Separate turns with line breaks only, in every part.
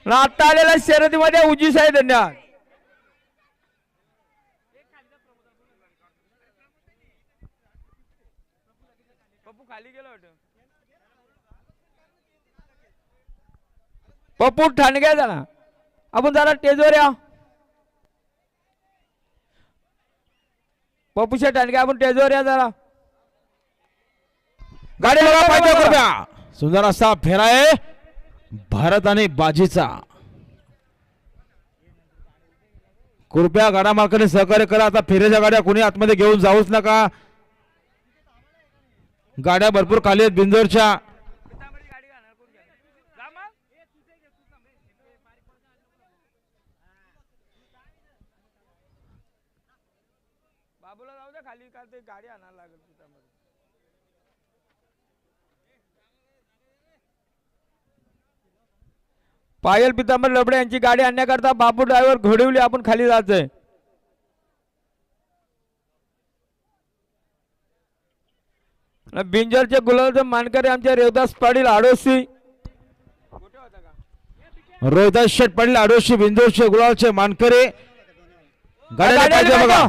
आता आलेल्या शर्यतीमध्ये उजी साहेब धन्यवाद. पप्पू ठाणगे झाला. आपण जरा टेजवर या. पप्पूच्या ठाणगे आपण टेजवर या जरा.
गाडी बघा पाहिजे कृपया. सुंदर असा फेरा आहे भारत आणि बाजीचा. कृपया गाडा मालकाने सहकार्य करा. आता फेऱ्याच्या गाड्या कोणी आतमध्ये घेऊन जाऊच नका. गाड्या भरपूर खाली आहेत बिंदोरच्या.
बाबूला जाऊ दे खाली का ते गाडी आणायला लागेल. पायल पितांबर लबडे यांची गाडी आणण्याकरता बापू ड्रायव्हर घोडवली आपण खाली जायचंय. बिंजरचे गुलालचे मानकरी आमचे रेवदास पाटील आडोशी.
रोहिदास शेठ पाटील आडोशी बिंदोरचे गुलालचे मानकरी. गाड्या पाहिजे बघा.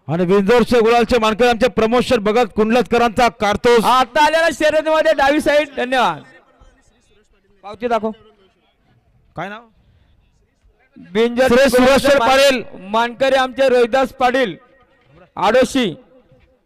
आणि बिंदोरचे गुलालचे मानकरी आमचे प्रमोशन भगत कुंडलकरांचा कारतूस.
आता आलेल्या शर्यतीमध्ये डावी साईड. धन्यवाद. पावती दाखव.
काय नाव.
बिंजर
सुरेश पाटील
मानकरी आमचे रोहिदास पाटील आडोशी.